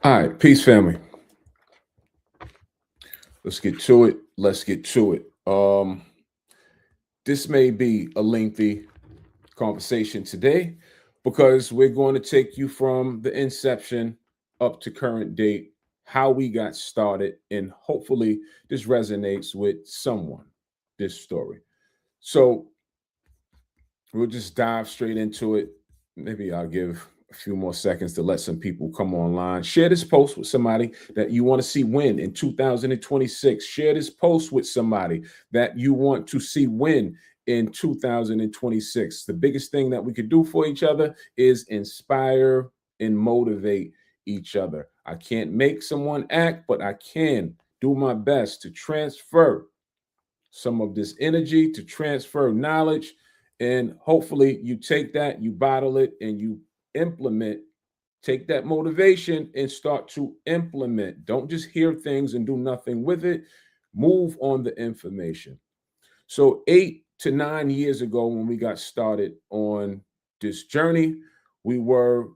All right, peace, family. Let's get to it. Let's get to it. This may be a lengthy conversation today because we're going to take you from the inception up to current date, how we got started, and hopefully this resonates with someone. This story. So we'll just dive straight into it. Maybe I'll give a few more seconds to let some people come online. Share this post with somebody that you want to see win in 2026. Share this post with somebody that you want to see win in 2026. The biggest thing that we could do for each other is inspire and motivate each other. I can't make someone act, but I can do my best to transfer some of this energy, to transfer knowledge. And hopefully, you take that, you bottle it, and you implement. Take that motivation and start to implement. Don't just hear things and do nothing with it. Move on the information. So, 8 to 9 years ago, when we got started on this journey, we were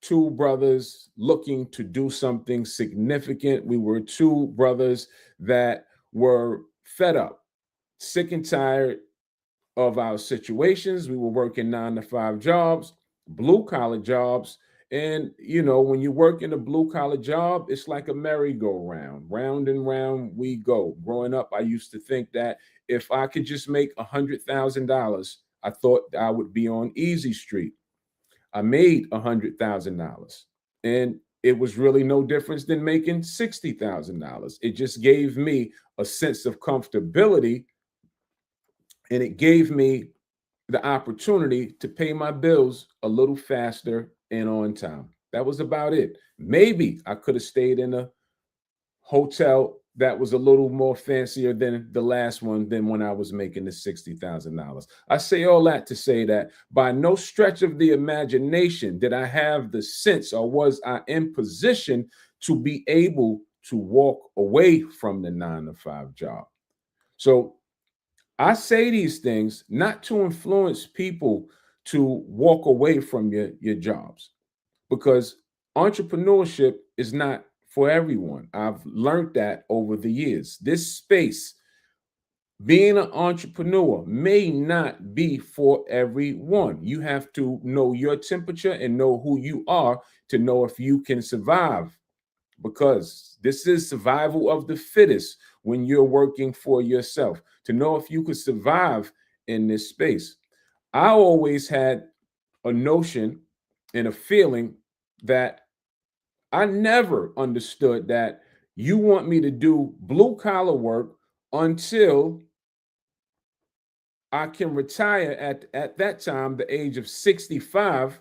two brothers looking to do something significant. We were two brothers that were fed up, sick and tired of our situations. We were working 9 to 5 jobs, blue collar jobs. And, when you work in a blue collar job, it's like a merry-go-round. Round and round we go. Growing up, I used to think that if I could just make $100,000, I thought I would be on easy street. I made $100,000, and it was really no difference than making $60,000. It just gave me a sense of comfortability, and it gave me the opportunity to pay my bills a little faster and on time. That was about it. Maybe I could have stayed in a hotel that was a little more fancier than the last one than when I was making the $60,000. I say all that to say that by no stretch of the imagination did I have the sense, or was I in position to be able to walk away from the 9 to 5 job. So I say these things not to influence people to walk away from your jobs, because entrepreneurship is not for everyone. I've learned that over the years. This space, being an entrepreneur, may not be for everyone. You have to know your temperature and know who you are to know if you can survive, because this is survival of the fittest when you're working for yourself, to know if you could survive in this space. I always had a notion and a feeling that I never understood that you want me to do blue collar work until I can retire at that time, the age of 65.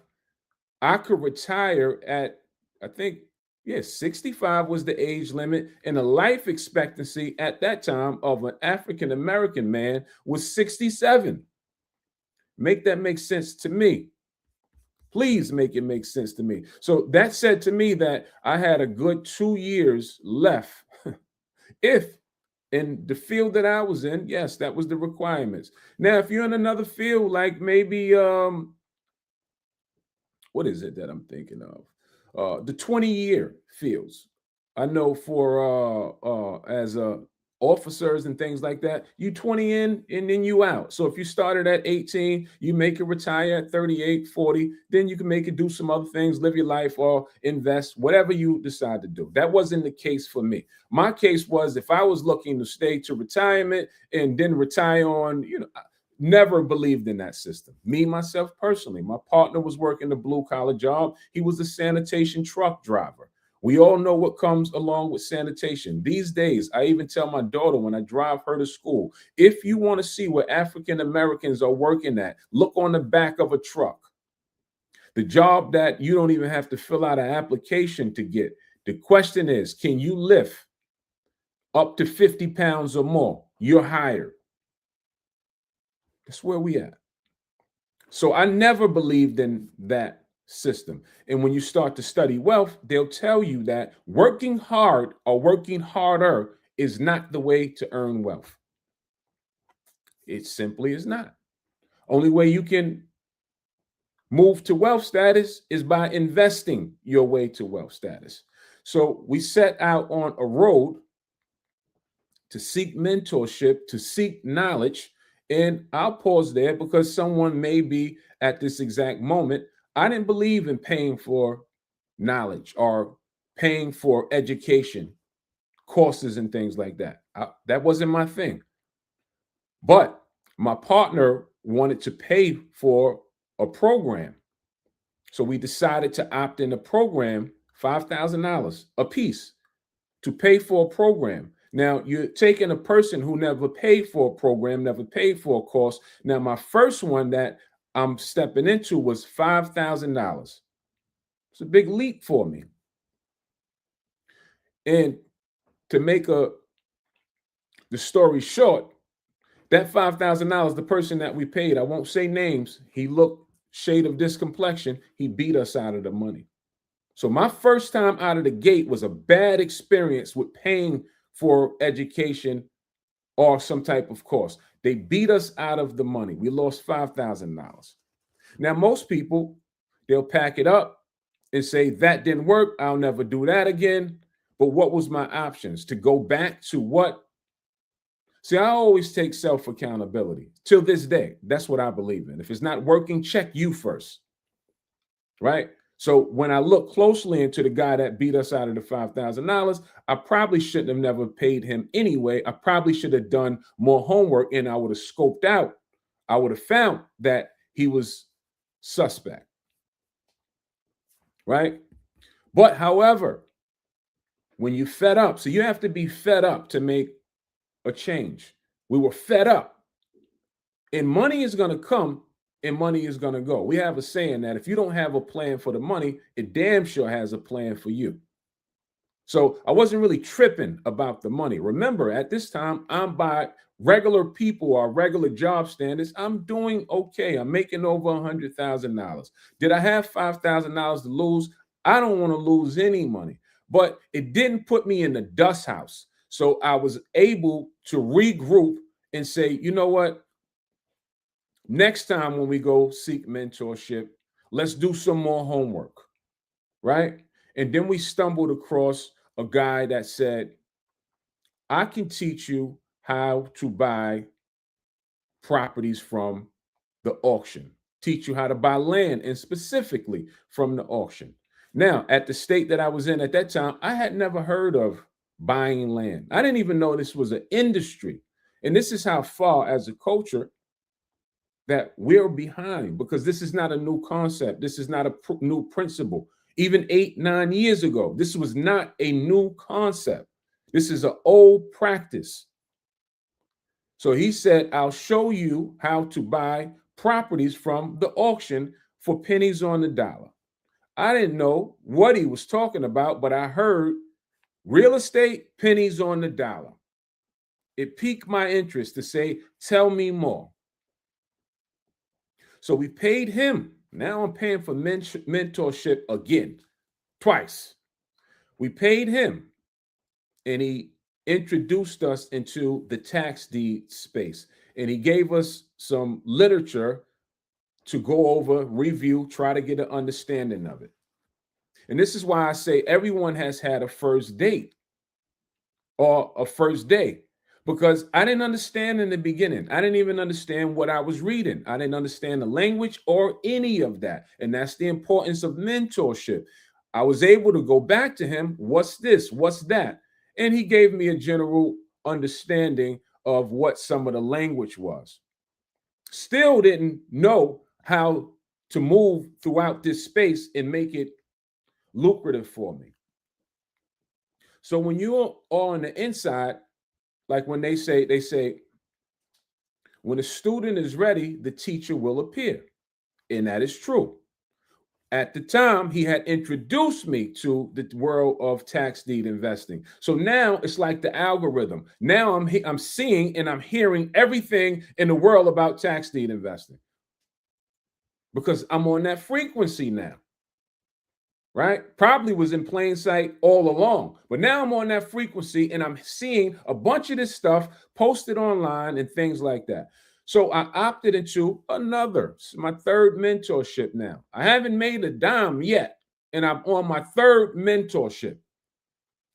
I could retire at, I think, yeah, 65 was the age limit, and the life expectancy at that time of an African American man was 67. Make that make sense to me. Please make it make sense to me. So that said to me that I had a good 2 years left. If in the field that I was in, yes, that was the requirements. Now, if you're in another field, like maybe what is it that I'm thinking of? The 20-year fields. I know for as officers and things like that, you 20 in and then you out. So if you started at 18, you make it retire at 38, 40, then you can make it do some other things, live your life or invest, whatever you decide to do. That wasn't the case for me. My case was, if I was looking to stay to retirement and then retire on, never believed in that system. Me, myself, personally, my partner was working a blue collar job. He was a sanitation truck driver. We all know what comes along with sanitation. These days, I even tell my daughter when I drive her to school, if you want to see where African Americans are working at, look on the back of a truck. The job that you don't even have to fill out an application to get. The question is, can you lift up to 50 pounds or more? You're hired. That's where we at. So I never believed in that system. And when you start to study wealth, they'll tell you that working hard or working harder is not the way to earn wealth. It simply is not. Only way you can move to wealth status is by investing your way to wealth status. So we set out on a road to seek mentorship, to seek knowledge. And I'll pause there because someone may be at this exact moment. I didn't believe in paying for knowledge or paying for education, courses, and things like that. That wasn't my thing. But my partner wanted to pay for a program. So we decided to opt in a program, $5,000 a piece, to pay for a program. Now, you're taking a person who never paid for a program, never paid for a course. Now, my first one that I'm stepping into was $5,000. It's a big leap for me. And to make the story short, that $5,000, the person that we paid, I won't say names, he looked shade of this complexion, he beat us out of the money. So my first time out of the gate was a bad experience with paying for education or some type of course. They beat us out of the money. We lost $5,000. Now, most people, they'll pack it up and say, that didn't work. I'll never do that again. But what was my options? To go back to what? See, I always take self-accountability till this day. That's what I believe in. If it's not working, check you first, right? So when I look closely into the guy that beat us out of the $5,000, I probably shouldn't have never paid him anyway. I probably should have done more homework, and I would have scoped out. I would have found that he was suspect, right? But however, when you fed up, so you have to be fed up to make a change. We were fed up, and money is going to come and money is going to go. We have a saying that if you don't have a plan for the money, it damn sure has a plan for you. So I wasn't really tripping about the money. Remember, at this time, I'm by regular people or regular job standards. I'm doing okay. I'm making over $100,000. Did I have $5,000 to lose? I don't want to lose any money, but it didn't put me in the dust house. So I was able to regroup and say, you know what? Next time when we go seek mentorship, let's do some more homework, right? And then we stumbled across a guy that said, I can teach you how to buy properties from the auction, teach you how to buy land, and specifically from the auction. Now, at the state that I was in at that time, I had never heard of buying land. I didn't even know this was an industry. And this is how far as a culture that we're behind, because this is not a new concept. This is not a new principle. Even 8-9 years ago, this was not a new concept. This is an old practice. So he said, I'll show you how to buy properties from the auction for pennies on the dollar. I didn't know what he was talking about, but I heard real estate, pennies on the dollar. It piqued my interest to say, tell me more. So we paid him. Now I'm paying for mentorship again, twice. We paid him, and he introduced us into the tax deed space. And he gave us some literature to go over, review, try to get an understanding of it. And this is why I say everyone has had a first date or a first day. Because I didn't understand in the beginning. I didn't even understand what I was reading. I didn't understand the language or any of that. And that's the importance of mentorship. I was able to go back to him. What's this? What's that? And he gave me a general understanding of what some of the language was. Still didn't know how to move throughout this space and make it lucrative for me. So when you're on the inside, like when they say, when a student is ready, the teacher will appear. And that is true. At the time, he had introduced me to the world of tax deed investing. So now it's like the algorithm. Now I'm seeing and I'm hearing everything in the world about tax deed investing because I'm on that frequency now. Right? Probably was in plain sight all along. But now I'm on that frequency and I'm seeing a bunch of this stuff posted online and things like that. So I opted into my third mentorship now. I haven't made a dime yet, and I'm on my third mentorship.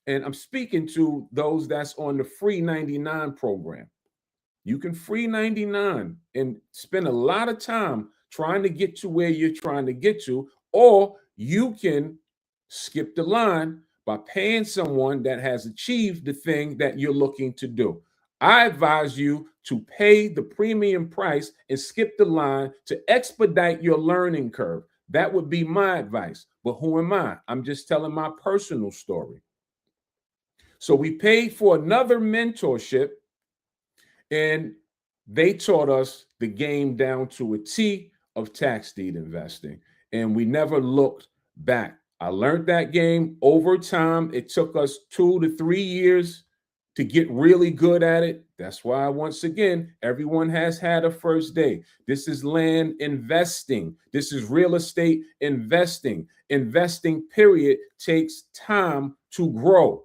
And I'm speaking to those that's on the free 99 program. You can free 99 and spend a lot of time trying to get to where you're trying to get to, or you can skip the line by paying someone that has achieved the thing that you're looking to do. I advise you to pay the premium price and skip the line to expedite your learning curve. That would be my advice. But who am I? I'm just telling my personal story. So we paid for another mentorship, and they taught us the game down to a T of tax deed investing. And we never looked back. I learned that game over time. It took us 2 to 3 years to get really good at it. That's why, once again, everyone has had a first day. This is land investing. This is real estate investing. Investing, period, takes time to grow.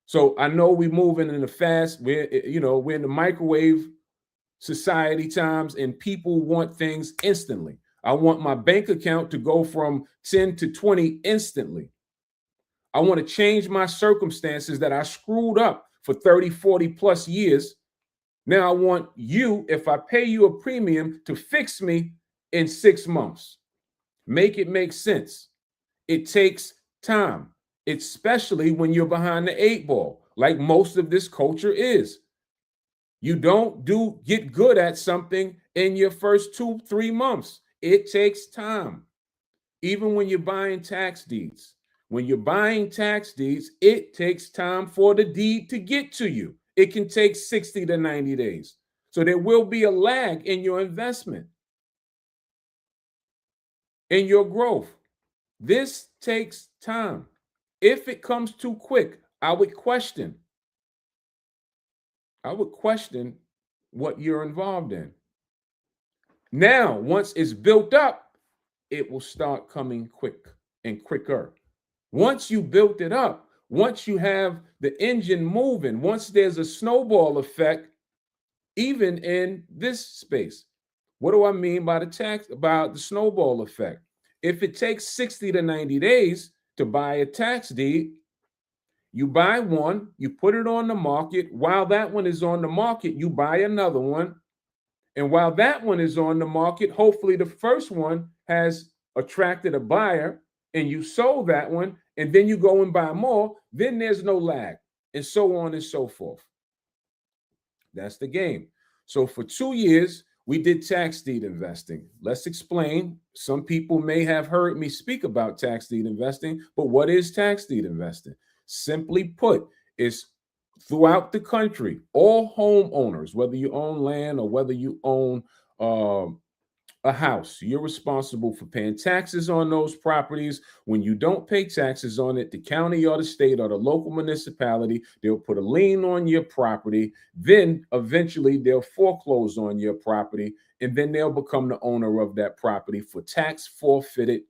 So I know we're moving in a fast, we're in the microwave society times, and people want things instantly. I want my bank account to go from 10 to 20 instantly. I want to change my circumstances that I screwed up for 30, 40 plus years. Now I want you, if I pay you a premium, to fix me in 6 months. Make it make sense. It takes time, especially when you're behind the 8 ball, like most of this culture is. You don't get good at something in your first 2, 3 months. It takes time. Even when you're buying tax deeds. When you're buying tax deeds, it takes time for the deed to get to you. It can take 60 to 90 days. So there will be a lag in your investment, in your growth. This takes time. If it comes too quick, I would question what you're involved in. Now, once it's built up, it will start coming quick and quicker. Once you built it up, once you have the engine moving, once there's a snowball effect, even in this space. What do I mean by the snowball effect? If it takes 60 to 90 days to buy a tax deed, you buy one, you put it on the market. While that one is on the market, you buy another one. And while that one is on the market, hopefully the first one has attracted a buyer and you sold that one, and then you go and buy more, then there's no lag, and so on and so forth. That's the game. So for 2 years, we did tax deed investing. Let's explain. Some people may have heard me speak about tax deed investing, but what is tax deed investing? Simply put, it's throughout the country, all homeowners, whether you own land or whether you own a house, you're responsible for paying taxes on those properties. When you don't pay taxes on it, the county or the state or the local municipality, they'll put a lien on your property. Then eventually they'll foreclose on your property, and then they'll become the owner of that property for tax forfeited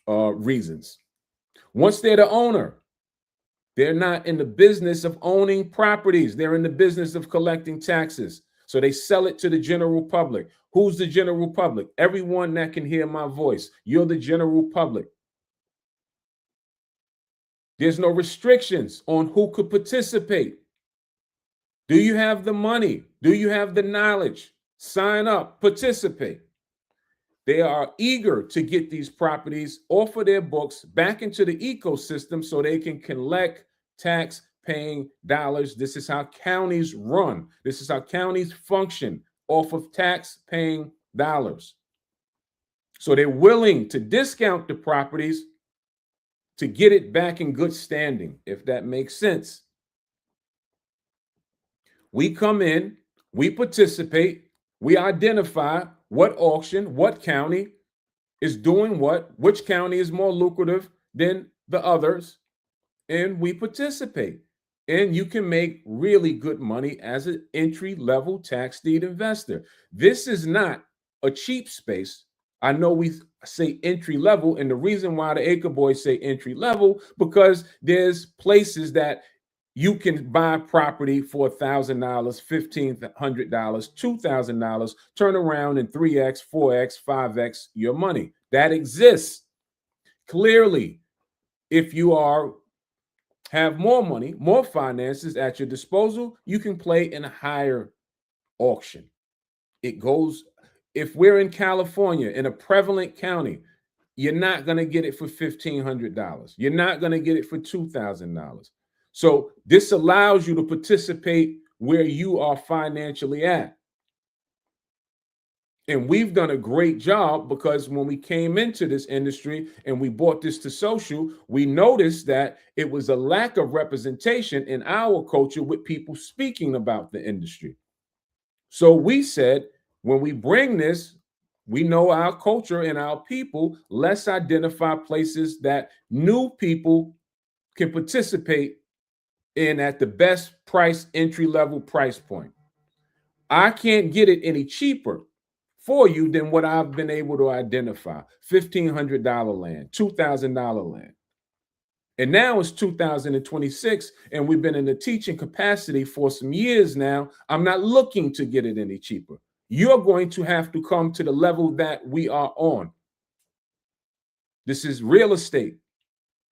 reasons. Once they're the owner, they're not in the business of owning properties. They're in the business of collecting taxes. So they sell it to the general public. Who's the general public? Everyone that can hear my voice. You're the general public. There's no restrictions on who could participate. Do you have the money? Do you have the knowledge? Sign up, participate. They are eager to get these properties off of their books back into the ecosystem so they can collect tax-paying dollars. This is how counties run. This is how counties function, off of tax-paying dollars. So they're willing to discount the properties to get it back in good standing, if that makes sense. We come in, we participate, we identify what auction, what county is doing what, which county is more lucrative than the others, and we participate. And you can make really good money as an entry-level tax deed investor. This is not a cheap space. I know we say entry-level, and the reason why the Acre Boyzz say entry-level, because there's places that you can buy property for $1,000, $1,500, $2,000, turn around and 3x, 4x, 5x your money. That exists. Clearly, if you are have more money, more finances at your disposal, you can play in a higher auction. It goes, if we're in California in a prevalent county, you're not going to get it for $1,500. You're not going to get it for $2,000. So this allows you to participate where you are financially at. And we've done a great job because when we came into this industry and we brought this to social, we noticed that it was a lack of representation in our culture with people speaking about the industry. So we said, when we bring this, we know our culture and our people, let's identify places that new people can participate in at the best price, entry level price point. I can't get it any cheaper for you than what I've been able to identify. $1,500 land, $2,000 land. And now it's 2026, and we've been in the teaching capacity for some years now. I'm not looking to get it any cheaper. You're going to have to come to the level that we are on. This is real estate.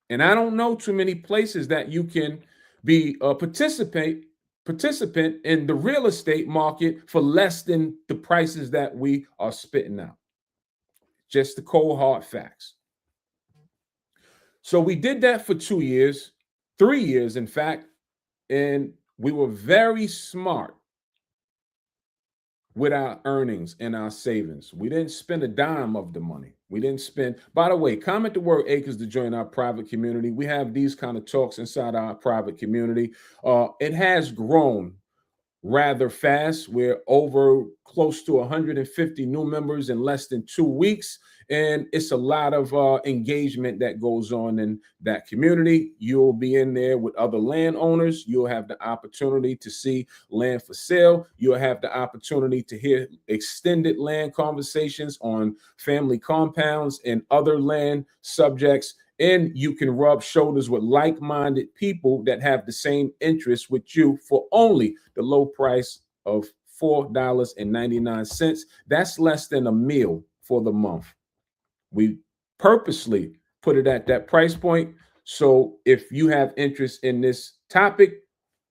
And I don't know too many places that you can be a participant in the real estate market for less than the prices that we are spitting out. Just the cold hard facts. So we did that for 2 years, 3 years, in fact, and we were very smart with our earnings and our savings. We didn't spend a dime of the money. We didn't spend, by the way, comment the word acres to join our private community. We have these kind of talks inside our private community. It has grown rather fast. We're over close to 150 new members in less than 2 weeks. And it's a lot of engagement that goes on in that community. You'll be in there with other landowners. You'll have the opportunity to see land for sale. You'll have the opportunity to hear extended land conversations on family compounds and other land subjects. And you can rub shoulders with like-minded people that have the same interests with you for only the low price of $4.99. That's less than a meal for the month. We purposely put it at that price point. So if you have interest in this topic,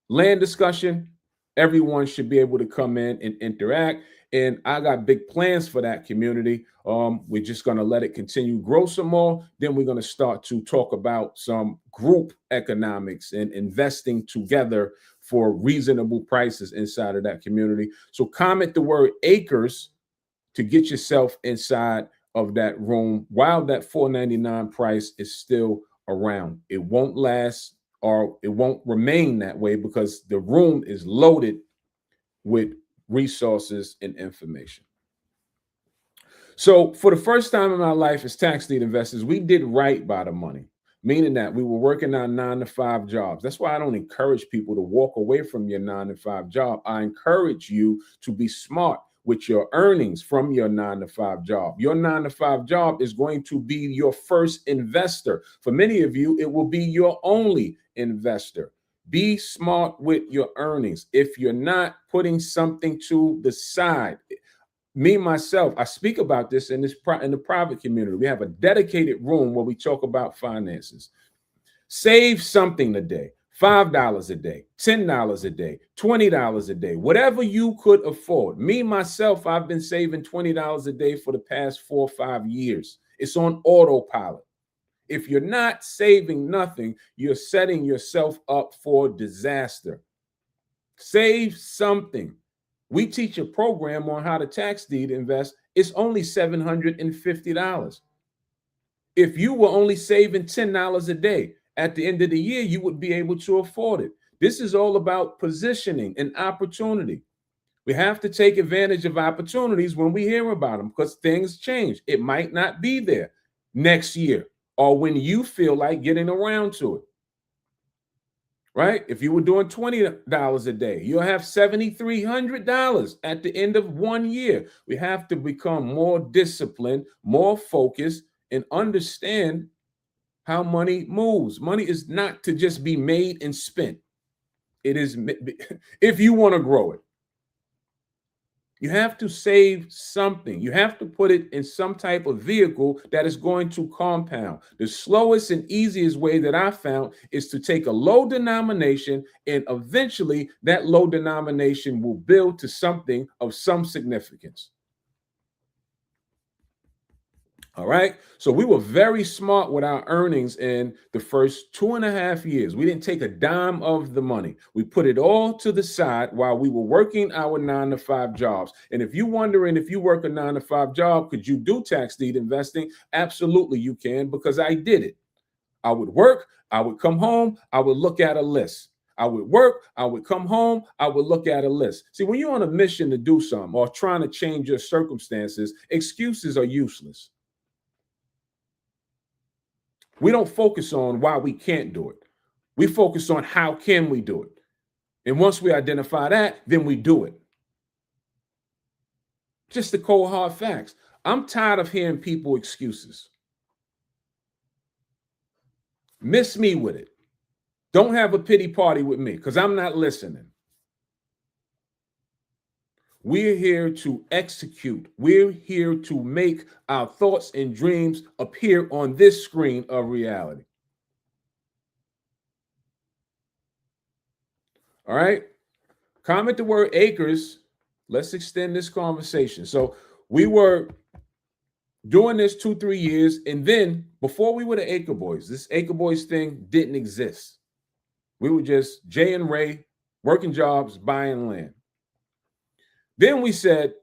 land discussion, everyone should be able to come in and interact. And I got big plans for that community. We're just going to let it continue grow some more. Then we're going to start to talk about some group economics and investing together for reasonable prices inside of that community. So comment the word acres to get yourself inside of that room while that $4.99 price is still around. It won't last, or it won't remain that way, because the room is loaded with resources and information. So for the first time in our life as tax deed investors, we did right by the money, meaning that we were working our 9-to-5 jobs. That's why I don't encourage people to walk away from your 9-to-5 job. I encourage you to be smart with your earnings from your 9-to-5 job. Your 9-to-5 job is going to be your first investor. For many of you, it will be your only investor. Be smart with your earnings. If you're not putting something to the side, me, myself, I speak about this in the private community. We have a dedicated room where we talk about finances. Save something today. $5 a day, $10 a day, $20 a day, whatever you could afford. Me, myself, I've been saving $20 a day for the past 4 or 5 years. It's on autopilot. If you're not saving nothing, you're setting yourself up for disaster. Save something. We teach a program on how to tax deed invest. It's only $750. If you were only saving $10 a day, at the end of the year, you would be able to afford it. This is all about positioning and opportunity. We have to take advantage of opportunities when we hear about them, because things change. It might not be there next year or when you feel like getting around to it. Right? If you were doing $20 a day, you'll have $7,300 at the end of 1 year. We have to become more disciplined, more focused, and understand how money moves. Money is not to just be made and spent. It is, if you want to grow it. You have to save something. You have to put it in some type of vehicle that is going to compound. The slowest and easiest way that I found is to take a low denomination, and eventually that low denomination will build to something of some significance. All right. So we were very smart with our earnings in the first 2.5 years. We didn't take a dime of the money. We put it all to the side while we were working our 9-to-5 jobs. And if you're wondering if you work a 9-to-5 job, could you do tax deed investing? Absolutely, you can, because I did it. I would work, I would come home, I would look at a list. I would work, I would come home, I would look at a list. See, when you're on a mission to do something or trying to change your circumstances, excuses are useless. We don't focus on why we can't do it. We focus on how can we do it. And once we identify that, then we do it. Just the cold hard facts. I'm tired of hearing people excuses. Miss me with it. Don't have a pity party with me because I'm not listening. We're here to execute. We're here to make our thoughts and dreams appear on this screen of reality. All right. Comment the word acres. Let's extend this conversation. So we were doing this 2-3 years. And then before we were the Acre Boyzz, this Acre Boyzz thing didn't exist. We were just Jay and Ray working jobs, buying land. Then we said,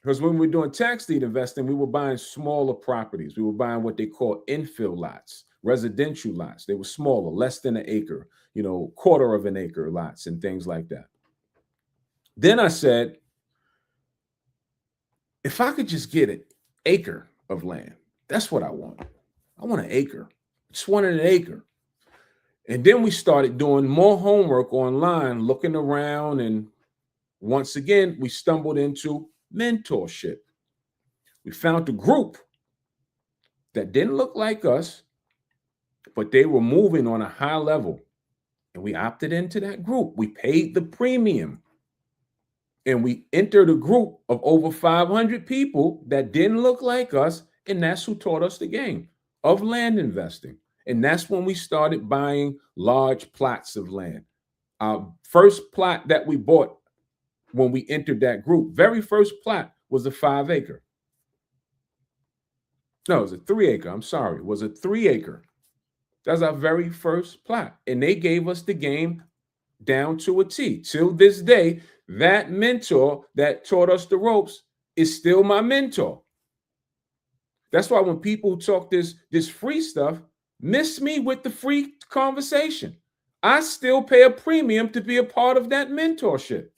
because when we were doing tax deed investing, we were buying smaller properties. We were buying what they call infill lots, residential lots. They were smaller, less than an acre, quarter of an acre lots and things like that. Then I said, if I could just get an acre of land, that's what I want. I want an acre. I just wanted an acre. And then we started doing more homework online, looking around, and once again, we stumbled into mentorship. We found a group that didn't look like us, but they were moving on a high level. And we opted into that group. We paid the premium. And we entered a group of over 500 people that didn't look like us. And that's who taught us the game of land investing. And that's when we started buying large plots of land. Our first plot that we bought when we entered that group, very first plot, was a 5 acre. No, it was a 3 acre. I'm sorry. It was a 3 acre. That's our very first plot. And they gave us the game down to a T. Till this day, that mentor that taught us the ropes is still my mentor. That's why when people talk this free stuff, miss me with the free conversation. I still pay a premium to be a part of that mentorship.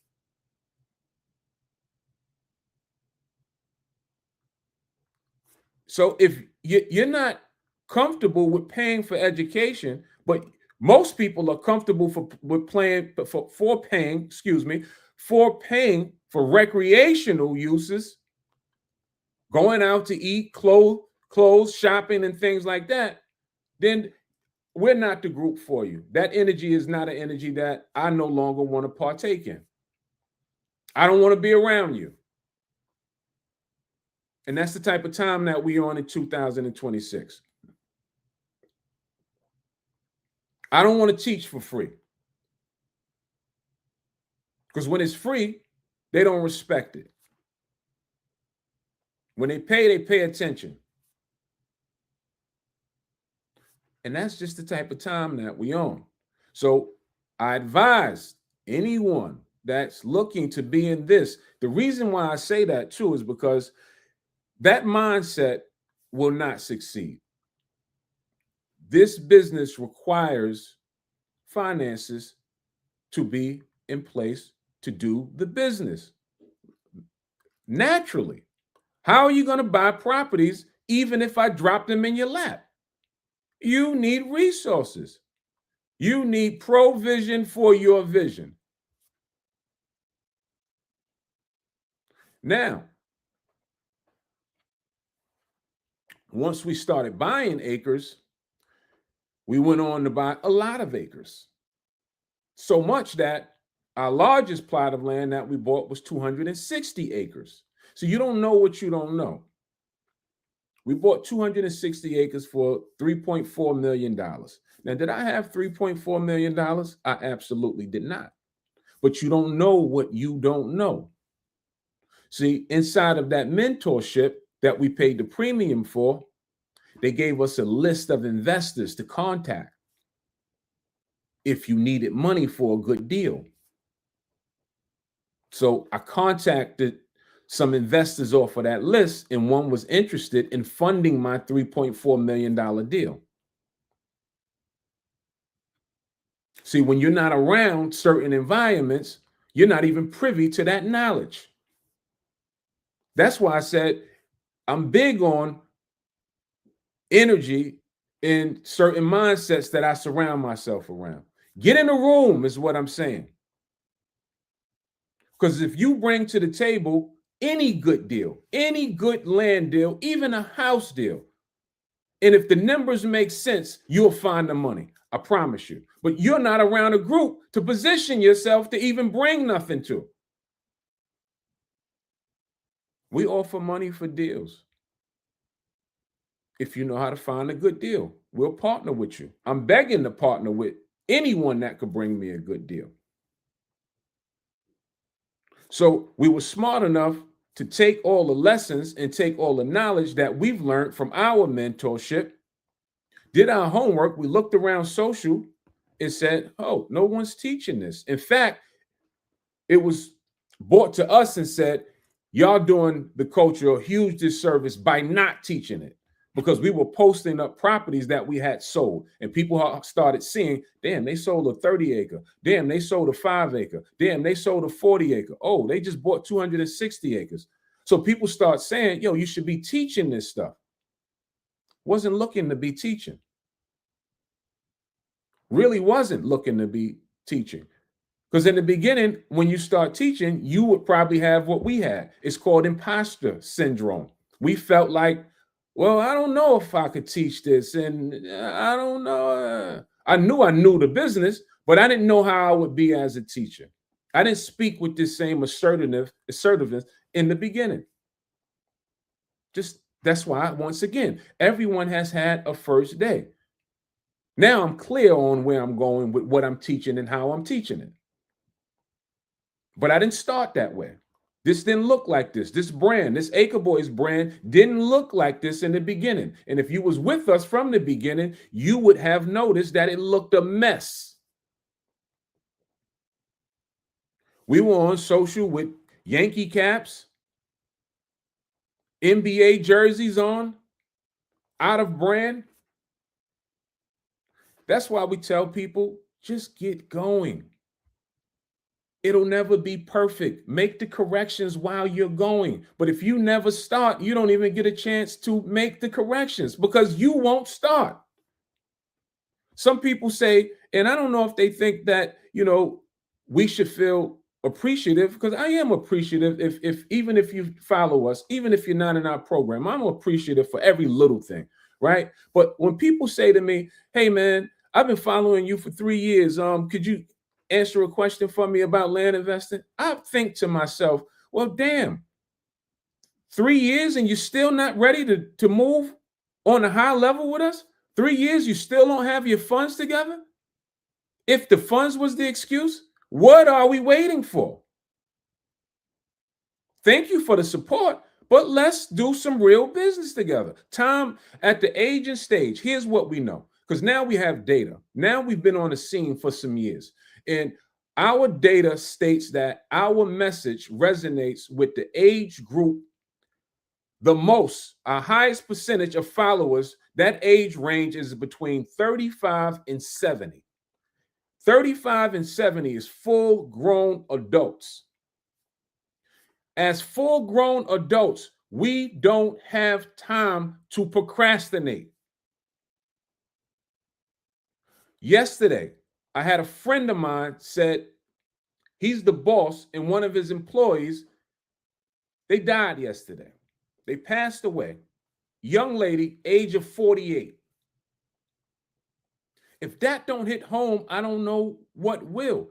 So if you're not comfortable with paying for education, but most people are comfortable for paying for recreational uses, going out to eat, clothes, shopping, and things like that, then we're not the group for you. That energy is not an energy that I no longer want to partake in. I don't want to be around you. And that's the type of time that we're on in 2026. I don't want to teach for free. Because when it's free, they don't respect it. When they pay attention. And that's just the type of time that we on. So I advise anyone that's looking to be in this. The reason why I say that too is because that mindset will not succeed. This business requires finances to be in place to do the business. Naturally. How are you going to buy properties even if I drop them in your lap? You need resources. You need provision for your vision. Now, once we started buying acres, we went on to buy a lot of acres. So much that Our largest plot of land that we bought was 260 acres. So you don't know what you don't know. We bought 260 acres for $3.4 million. Now, did I have $3.4 million? I absolutely did not. But you don't know what you don't know. See, inside of that mentorship that we paid the premium for, they gave us a list of investors to contact if you needed money for a good deal. So I contacted some investors off of that list, and one was interested in funding my $3.4 million deal. See, when you're not around certain environments, you're not even privy to that knowledge. That's why I said I'm big on energy in certain mindsets that I surround myself around. Get in the room is what I'm saying. Because if you bring to the table any good deal, any good land deal, even a house deal, and if the numbers make sense, you'll find the money. I promise you. But you're not around a group to position yourself to even bring nothing to. We offer money for deals. If you know how to find a good deal, we'll partner with you. I'm begging to partner with anyone that could bring me a good deal. So we were smart enough to take all the lessons and take all the knowledge that we've learned from our mentorship, did our homework. We looked around social and said, oh, no one's teaching this. In fact, it was brought to us and said, y'all doing the culture a huge disservice by not teaching it, because we were posting up properties that we had sold, and people started seeing, damn, they sold a 30 acre. Damn, they sold a 5 acre. Damn, they sold a 40 acre. Oh, they just bought 260 acres. So people start saying, yo, you should be teaching this stuff. Wasn't looking to be teaching. Really wasn't looking to be teaching. Because in the beginning, when you start teaching, you would probably have what we had. It's called imposter syndrome. We felt like, well, I don't know if I could teach this, and I don't know. I knew the business, but I didn't know how I would be as a teacher. I didn't speak with this same assertiveness in the beginning. Just that's why, once again, everyone has had a first day. Now I'm clear on where I'm going with what I'm teaching and how I'm teaching it. But I didn't start that way. This didn't look like this. This brand, this Acre Boyzz brand, didn't look like this in the beginning. And if you was with us from the beginning, you would have noticed that it looked a mess. We were on social with Yankee caps, NBA jerseys on, out of brand. That's why we tell people, just get going. It'll never be perfect. Make the corrections while you're going. But if you never start, you don't even get a chance to make the corrections because you won't start. Some people say, and I don't know if they think that, we should feel appreciative, because I am appreciative if even if you follow us, even if you're not in our program, I'm appreciative for every little thing, right? But when people say to me, hey man, I've been following you for 3 years. Could you answer a question for me about land investing? I think to myself, well, damn, 3 years and you're still not ready to move on a high level with us? 3 years, you still don't have your funds together? If the funds was the excuse, what are we waiting for? Thank you for the support, but let's do some real business together. Tom, at the age and stage, here's what we know, because now we have data. Now we've been on the scene for some years. And our data states that our message resonates with the age group the most. Our highest percentage of followers, that age range is between 35 and 70. 35 and 70 is full-grown adults. As full-grown adults, we don't have time to procrastinate. Yesterday, I had a friend of mine said he's the boss, and one of his employees, they died yesterday. They passed away. Young lady, age of 48. If that don't hit home, I don't know what will.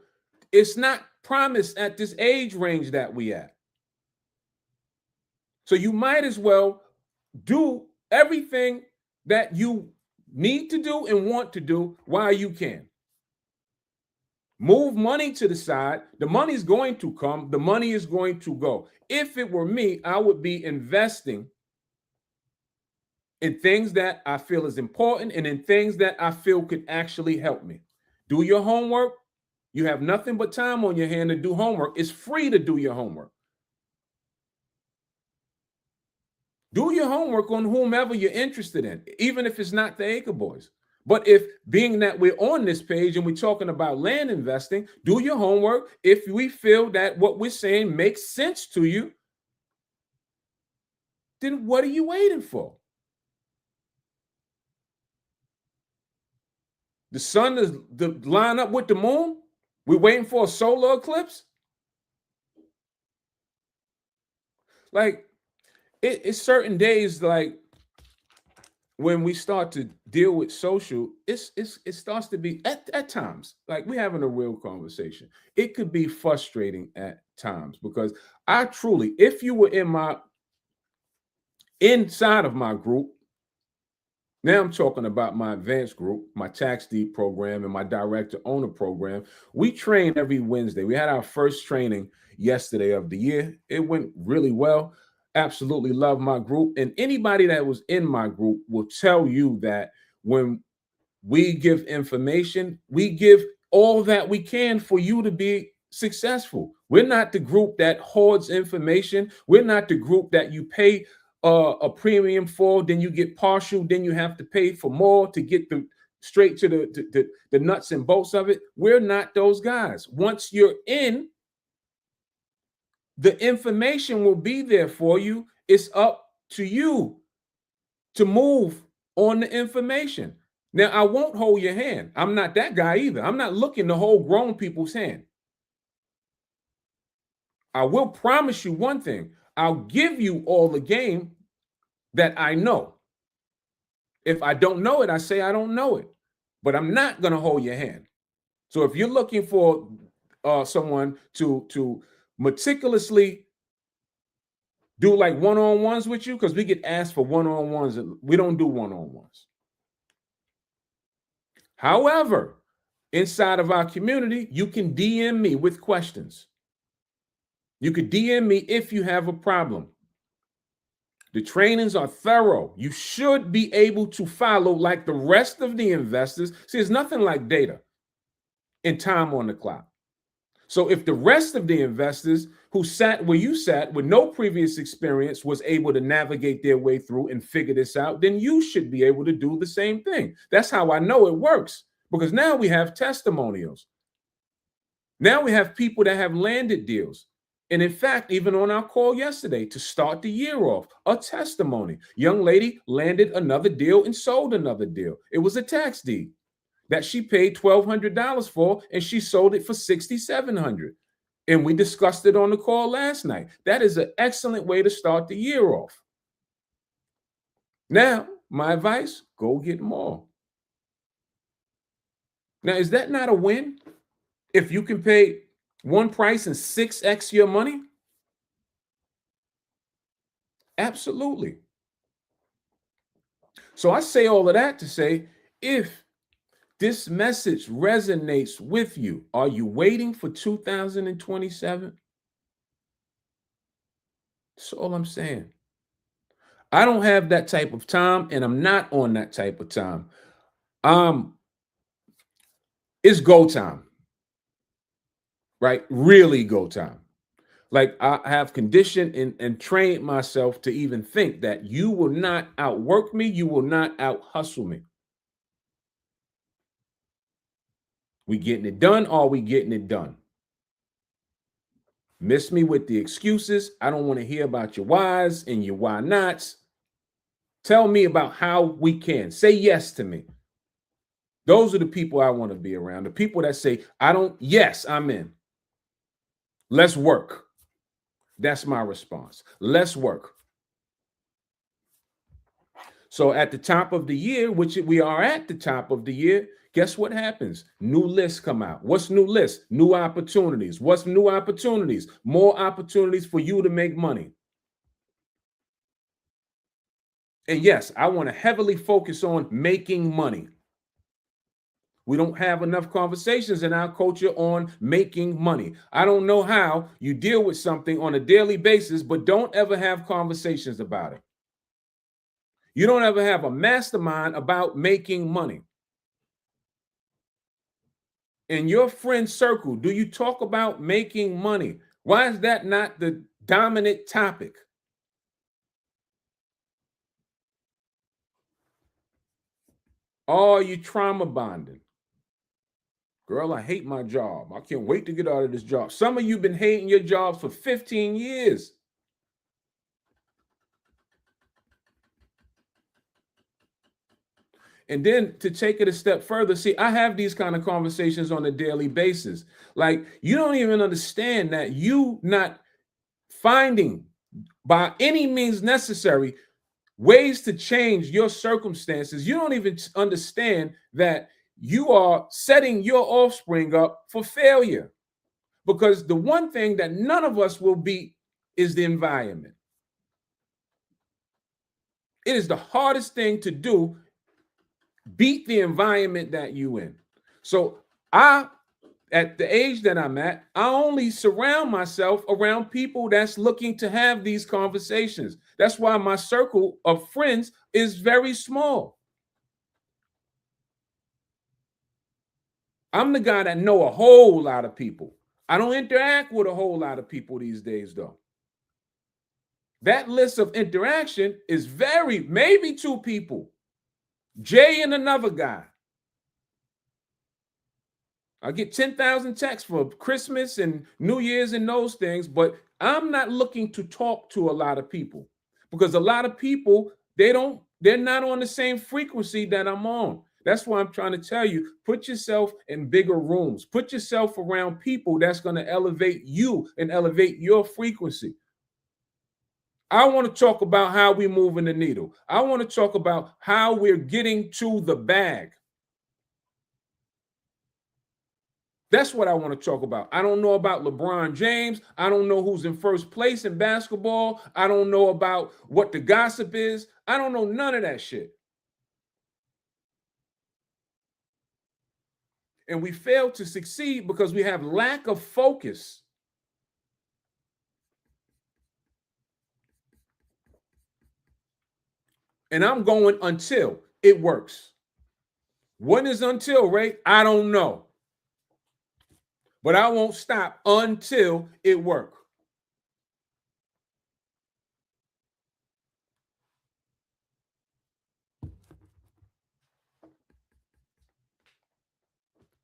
It's not promised at this age range that we at. So you might as well do everything that you need to do and want to do while you can. Move money to the side. The money is going to come. The money is going to go. If it were me, I would be investing in things that I feel is important and in things that I feel could actually help me. Do your homework. You have nothing but time on your hand to do homework. It's free to do your homework. Do your homework on whomever you're interested in, even if it's not the Acre Boyzz. But if being that we're on this page and we're talking about land investing, do your homework. If we feel that what we're saying makes sense to you, then what are you waiting for? The sun is to line up with the moon? We're waiting for a solar eclipse? Like, it's certain days, like when we start to deal with social, it starts to be at times, like we're having a real conversation. It could be frustrating at times because I truly, if you were inside of my group, now I'm talking about my advanced group, my tax deed program and my director owner program. We train every Wednesday. We had our first training yesterday of the year. It went really well. Absolutely love my group. And anybody that was in my group will tell you that when we give information, we give all that we can for you to be successful. We're not the group that hoards information. We're not the group that you pay a premium for, then you get partial, then you have to pay for more to get straight to the nuts and bolts of it. We're not those guys. Once you're in, the information will be there for you. It's up to you to move on the information. Now, I won't hold your hand. I'm not that guy either. I'm not looking to hold grown people's hand. I will promise you one thing. I'll give you all the game that I know. If I don't know it, I say I don't know it. But I'm not going to hold your hand. So if you're looking for someone to meticulously do like one-on-ones with you, because we get asked for one-on-ones, and we don't do one-on-ones. However, inside of our community, you can DM me with questions. You could DM me if you have a problem. The trainings are thorough. You should be able to follow like the rest of the investors. See, it's nothing like data and time on the clock. So if the rest of the investors who sat where you sat with no previous experience was able to navigate their way through and figure this out, then you should be able to do the same thing. That's how I know it works, because now we have testimonials. Now we have people that have landed deals. And in fact, even on our call yesterday to start the year off, a testimony. Young lady landed another deal and sold another deal. It was a tax deed that she paid $1,200 for, and she sold it for $6,700. And we discussed it on the call last night. That is an excellent way to start the year off. Now, my advice, go get more. Now, is that not a win? If you can pay one price and 6x your money? Absolutely. So I say all of that to say, if this message resonates with you, are you waiting for 2027? That's all I'm saying. I don't have that type of time, and I'm not on that type of time. It's go time, right? Really go time. Like, I have conditioned and trained myself to even think that you will not outwork me, you will not out hustle me. We getting it done, or we getting it done? Miss me with the excuses. I don't want to hear about your whys and your why nots. Tell me about how we can. Say yes to me. Those are the people I want to be around. The people that say, yes, I'm in. Let's work. That's my response. Let's work. So at the top of the year, which we are at the top of the year, Guess what happens? New lists come out. What's new lists? New opportunities. What's new opportunities? More opportunities for you to make money. And yes, I want to heavily focus on making money. We don't have enough conversations in our culture on making money. I don't know how you deal with something on a daily basis, but don't ever have conversations about it. You don't ever have a mastermind about making money. In your friend circle, do you talk about making money? Why is that not the dominant topic? Are you trauma bonding? Girl, I hate my job. I can't wait to get out of this job. Some of you been hating your jobs for 15 years. And then to take it a step further, see, I have these kind of conversations on a daily basis. Like, you don't even understand that you not finding by any means necessary ways to change your circumstances. You don't even understand that you are setting your offspring up for failure. Because the one thing that none of us will beat is the environment. It is the hardest thing to do, beat the environment that you in. So at the age that I'm at, I only surround myself around people that's looking to have these conversations. That's why my circle of friends is very small. I'm the guy that know a whole lot of people. I don't interact with a whole lot of people these days, though. That list of interaction is maybe 2 people, Jay and another guy. I get 10,000 texts for Christmas and New Year's and those things, but I'm not looking to talk to a lot of people because a lot of people, they're not on the same frequency that I'm on. That's why I'm trying to tell you, put yourself in bigger rooms, put yourself around people that's going to elevate you and elevate your frequency. I want to talk about how we moving the needle. I want to talk about how we're getting to the bag. That's what I want to talk about. I don't know about LeBron James. I don't know who's in first place in basketball. I don't know about what the gossip is. I don't know none of that shit. And we fail to succeed because we have lack of focus. And I'm going until it works. When is until, Ray? I don't know. But I won't stop until it works.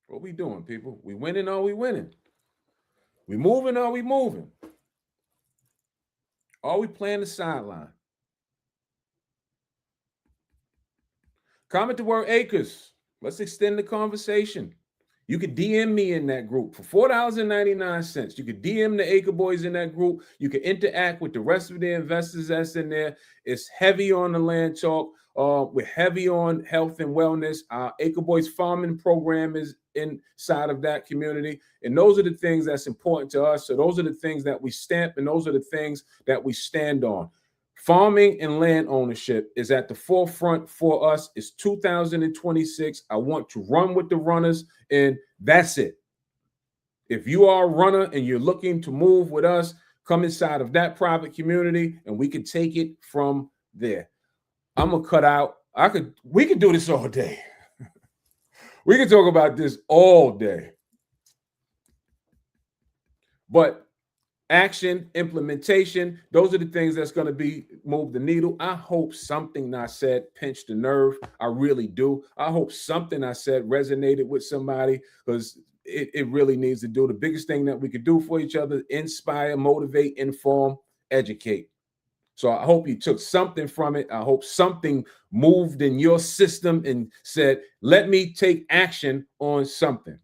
What we doing, people? We winning or we winning? We moving or we moving? Are we playing the sideline? Comment the word acres. Let's extend the conversation. You could DM me in that group for $4.99. You could DM the Acre Boyzz in that group. You could interact with the rest of the investors that's in there. It's heavy on the land talk. We're heavy on health and wellness. Our Acre Boyzz farming program is inside of that community. And those are the things that's important to us. So those are the things that we stamp, and those are the things that we stand on. Farming and land ownership is at the forefront for us. It's 2026. I want to run with the runners, and that's it. If you are a runner and you're looking to move with us, come inside of that private community, and we can take it from there. I'm gonna cut out. We could do this all day. We can talk about this all day. But action, implementation, those are the things that's going to move the needle. I hope something I said pinched the nerve. I really do. I hope something I said resonated with somebody, because it really needs to do. The biggest thing that we could do for each other: inspire, motivate, inform, educate. So I hope you took something from it. I hope something moved in your system and said, let me take action on something.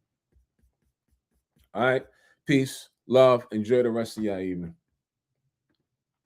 All right. Peace, love. Enjoy the rest of your evening.